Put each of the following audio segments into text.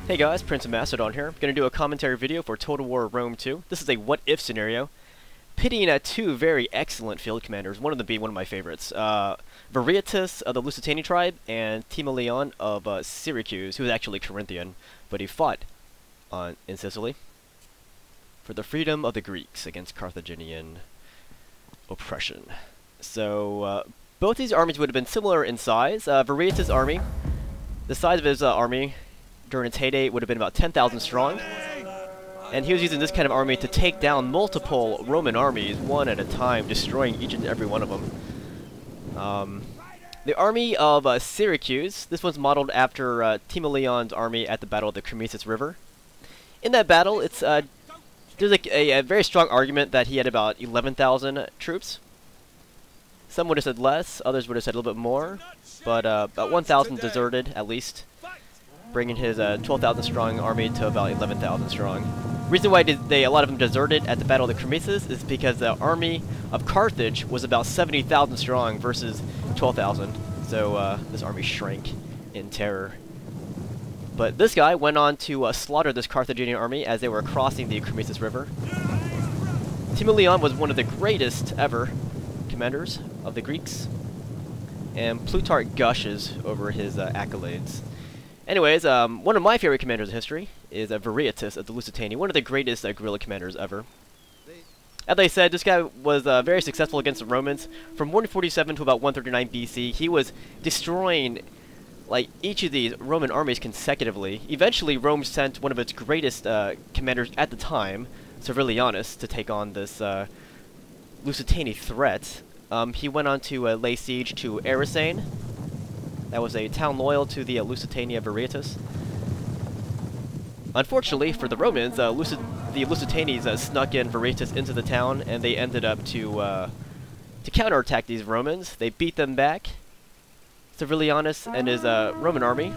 Hey guys, PrinceofMacedon here. I'm going to do a commentary video for Total War Rome 2. This is a what-if scenario, pitting at two very excellent field commanders, one of them being one of my favorites. Viriathus of the Lusitani tribe, and Timoleon of Syracuse, who is actually Corinthian, but he fought in Sicily for the freedom of the Greeks against Carthaginian oppression. So, both these armies would have been similar in size. Viriathus' army, the size of his army during its heyday would have been about 10,000 strong, and he was using this kind of army to take down multiple Roman armies one at a time, destroying each and every one of them. The army of Syracuse, this one's modeled after Timoleon's army at the Battle of the Croesus River. In that battle, it's there's a very strong argument that he had about 11,000 troops. Some would have said less, others would have said a little bit more, but about 1,000 deserted at least, bringing his 12,000 strong army to about 11,000 strong. Reason why a lot of them deserted at the Battle of the Croesus is because the army of Carthage was about 70,000 strong versus 12,000. So this army shrank in terror. But this guy went on to slaughter this Carthaginian army as they were crossing the Croesus River. Timoleon was one of the greatest ever commanders of the Greeks, and Plutarch gushes over his accolades. Anyways, one of my favorite commanders in history is Viriathus of the Lusitani, one of the greatest guerrilla commanders ever. As I said, this guy was very successful against the Romans. From 147 to about 139 BC, he was destroying like each of these Roman armies consecutively. Eventually, Rome sent one of its greatest commanders at the time, Viriathus, to take on this Lusitani threat. He went on to lay siege to Aracene. That was a town loyal to the Lusitani of Viriathus. Unfortunately for the Romans, the Lusitanis snuck in Viriathus into the town, and they ended up to counterattack these Romans. They beat them back. Viriathus and his Roman army,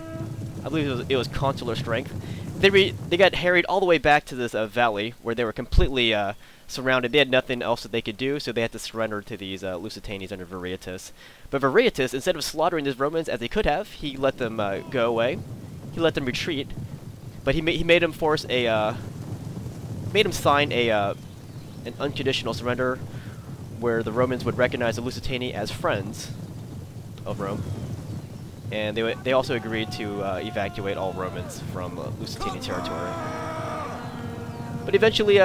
I believe it was consular strength, they got harried all the way back to this valley where they were completely surrounded. They had nothing else that they could do, so they had to surrender to these Lusitanis under Viriathus. But Viriathus, instead of slaughtering these Romans as he could have, he let them go away. He let them retreat, but he made them sign an unconditional surrender, where the Romans would recognize the Lusitani as friends of Rome, and they also agreed to evacuate all Romans from Lusitani territory. But eventually,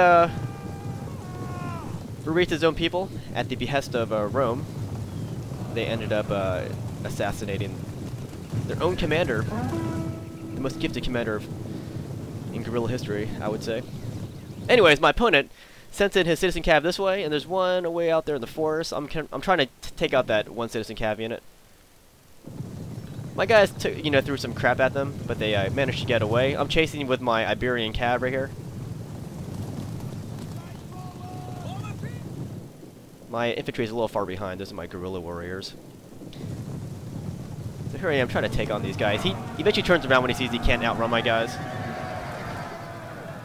Viriathus' own people, at the behest of Rome, they ended up assassinating their own commander, the most gifted commander in guerrilla history, I would say. Anyways, my opponent sent in his citizen cav this way, and there's one way out there in the forest. I'm trying to take out that one citizen cav unit. My guys threw some crap at them, but they managed to get away. I'm chasing with my Iberian cav right here. My infantry is a little far behind. Those are my guerrilla warriors. So here I am trying to take on these guys. He eventually turns around when he sees he can't outrun my guys.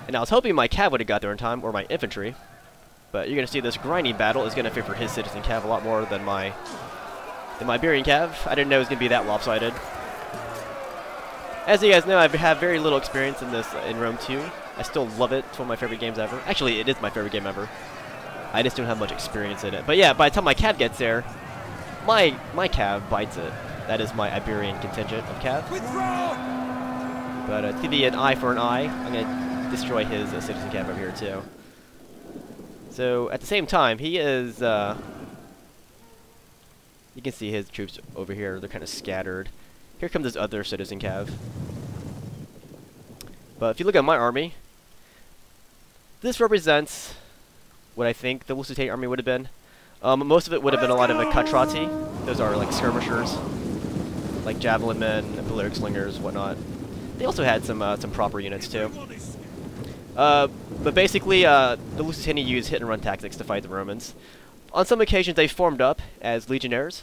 And I was hoping my cav would have got there in time, or my infantry. But you're going to see this grinding battle is going to favor his citizen cav a lot more than my Iberian cav. I didn't know it was going to be that lopsided. As you guys know, I have very little experience in this in Rome 2. I still love it. It's one of my favorite games ever. Actually, it is my favorite game ever. I just don't have much experience in it. But yeah, by the time my cav gets there, my cav bites it. That is my Iberian contingent of cav. But to be an eye for an eye, I'm going to destroy his citizen cav over here too. So at the same time, he is... you can see his troops over here. They're kind of scattered. Here comes this other citizen cav. But if you look at my army, this represents what I think the Lusitani army would have been. Most of it would have been a lot of catrati. Those are like skirmishers, like javelin men, balearic slingers, whatnot. They also had some proper units too. But basically, the Lusitani used hit-and-run tactics to fight the Romans. On some occasions, they formed up as legionnaires,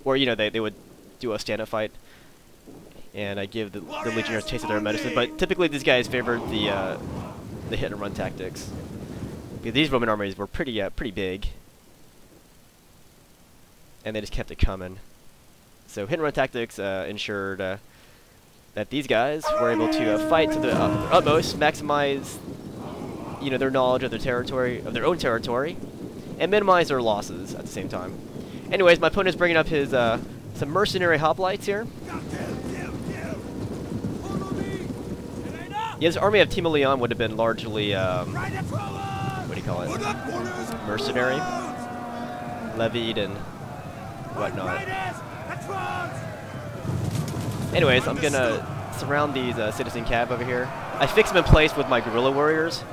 or they would do a stand-up fight, and I give the legionnaires a taste of their medicine. But typically, these guys favored the hit-and-run tactics. Because these Roman armies were pretty big, and they just kept it coming. So hit-and-run tactics ensured that these guys were able to fight to the utmost, maximize, you know, their knowledge of their territory, of their own territory, and minimize their losses at the same time. Anyways, my opponent's bringing up his some mercenary hoplites here. Yeah, this army of Timoleon would have been largely, what do you call it? Mercenary, levied, and whatnot. Anyways, I'm gonna surround these citizen cav over here. I fixed them in place with my guerrilla warriors.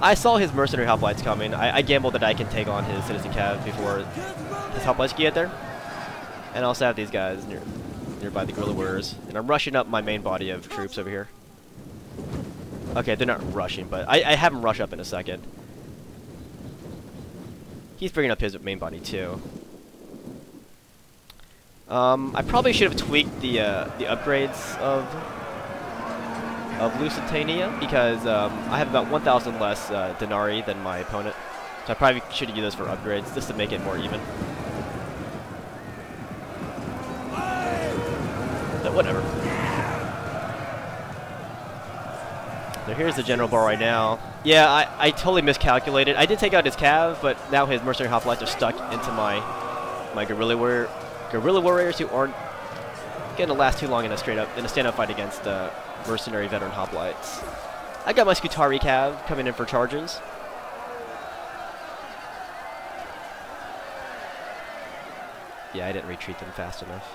I saw his mercenary hoplites coming. I gambled that I can take on his citizen cav before his hoplites can get there. And I also have these guys nearby the guerrilla warriors. And I'm rushing up my main body of troops over here. Okay, they're not rushing, but I have them rush up in a second. He's bringing up his main body too. I probably should have tweaked the upgrades of Lusitania, because I have about 1,000 less denarii than my opponent. So I probably should have used those for upgrades, just to make it more even. But whatever. So here's the general bar right now. Yeah, I totally miscalculated. I did take out his cav, but now his mercenary hoplites are stuck into my guerrilla warriors, who aren't gonna last too long in a stand-up fight against mercenary veteran hoplites. I got my Scutari cav coming in for charges. Yeah, I didn't retreat them fast enough.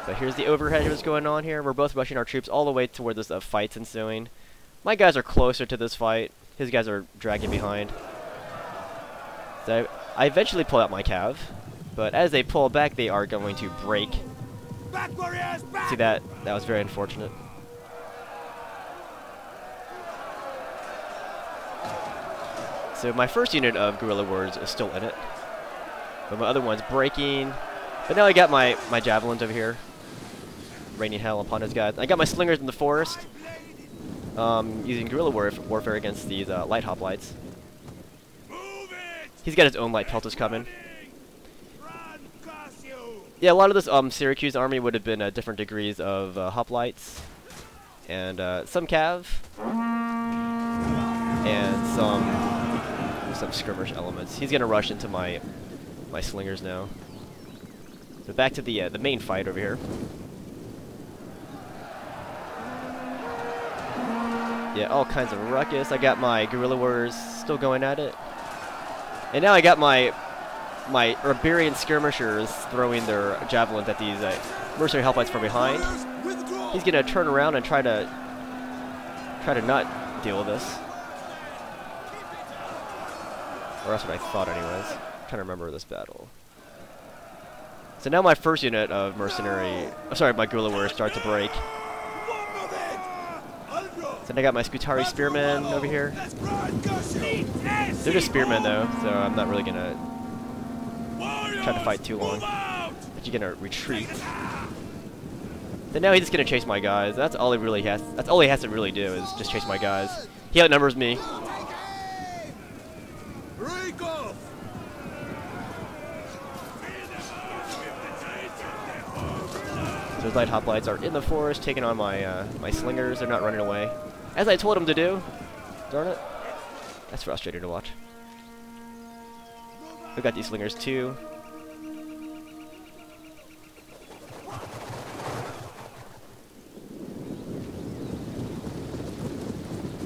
But here's the overhead what's going on here. We're both rushing our troops all the way to where this fight's ensuing. My guys are closer to this fight. His guys are dragging behind. So I eventually pull out my cav, but as they pull back, they are going to break. Back, warriors, back! See that? That was very unfortunate. So my first unit of guerrilla warriors is still in it, but my other one's breaking. But now I got my javelins over here, raining hell upon his guys. I got my slingers in the forest, using guerrilla warfare against these light hoplites. He's got his own light pelters coming. Yeah, a lot of this Syracuse army would have been different degrees of hoplites, and some cav, and some skirmish elements. He's gonna rush into my slingers now. So back to the main fight over here. Yeah, all kinds of ruckus. I got my guerrilla warriors still going at it. And now I got my Iberian skirmishers throwing their javelins at these mercenary hoplites from behind. He's gonna turn around and try to not deal with this. Or that's what I thought anyways. I'm trying to remember this battle. So now my first unit of my guerrilla warriors start to break. So then I got my Scutari spearmen over here. They're just spearmen though, so I'm not really gonna try to fight too long. But you're gonna retreat. Then now he's just gonna chase my guys. That's all he really has. That's all he has to really do is just chase my guys. He outnumbers me. Those light hoplites are in the forest, taking on my slingers. They're not running away, as I told them to do. Darn it! That's frustrating to watch. We got these slingers too.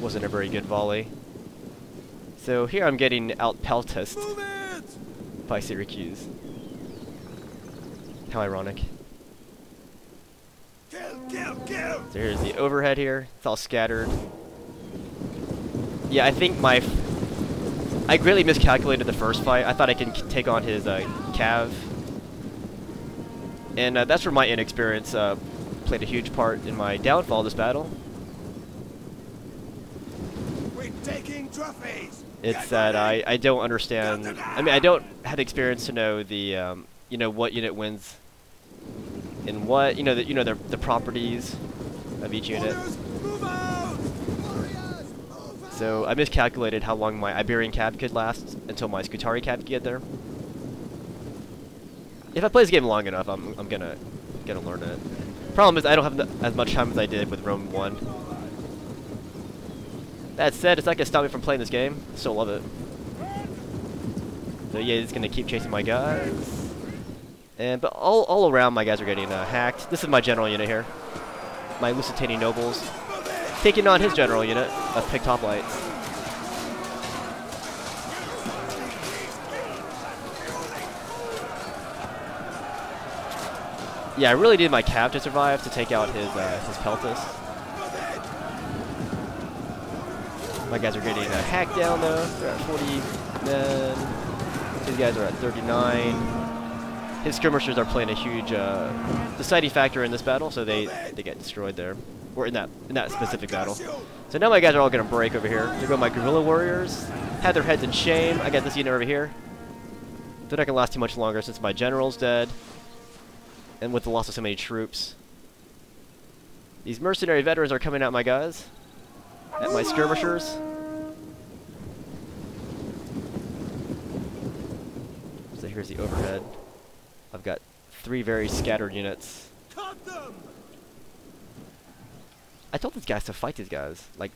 Wasn't a very good volley. So here I'm getting out-peltused by Syracuse. How ironic. So here's the overhead here. It's all scattered. Yeah, I think I greatly miscalculated the first fight. I thought I could take on his cav. And that's where my inexperience played a huge part in my downfall of this battle. We're taking trophies. It's that I don't understand. I mean, I don't have experience to know the you know, what unit wins and what the properties of each unit. So I miscalculated how long my Iberian cav could last until my Scutari cav could get there. If I play this game long enough, I'm gonna Gotta learn it. Problem is, I don't have as much time as I did with Rome 1. That said, it's not gonna stop me from playing this game. I still love it. So yeah, he's gonna keep chasing my guys. But all around, my guys are getting hacked. This is my general unit here. My Lusitani nobles. Taking on his general unit of picked hoplites. Yeah, I really needed my cav to survive to take out his peltas. My guys are getting hacked down though. They're at 40 men. These guys are at 39. His skirmishers are playing a huge deciding factor in this battle, so they get destroyed there, or in that specific battle. So now my guys are all gonna break over here. There go my guerrilla warriors. Have their heads in shame. I got this unit over here. They're not gonna last too much longer since my general's dead. And with the loss of so many troops. These mercenary veterans are coming at my guys. At my skirmishers. So here's the overhead. I've got 3 very scattered units. I told these guys to fight these guys. Like,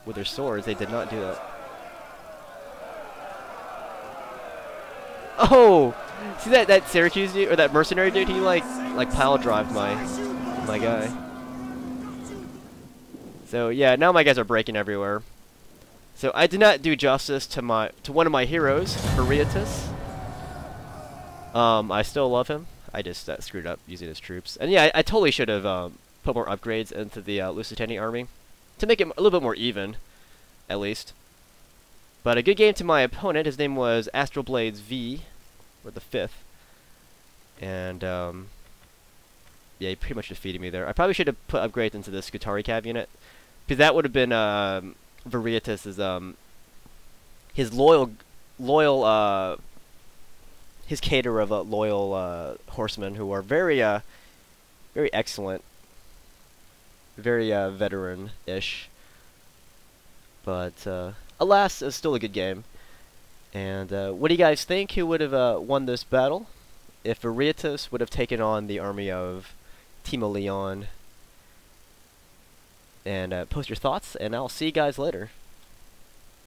with their swords, they did not do that. Oh! See that Syracuse dude, or that mercenary dude? He like pile drived my guy. So yeah, now my guys are breaking everywhere. So I did not do justice to one of my heroes, Viriathus. I still love him. I just screwed up using his troops. And yeah, I totally should have put more upgrades into the Lusitani army to make it a little bit more even, at least. But a good game to my opponent. His name was Astral Blaze V, or the 5th. And, yeah, he pretty much defeated me there. I probably should have put upgrades into the Scutari Cav unit, because that would have been Viriathus's, his his cater of loyal horsemen who are very excellent, very veteran-ish. But alas, it's still a good game. And what do you guys think? Who would have won this battle if Viriathus would have taken on the army of Timoleon? And post your thoughts, and I'll see you guys later.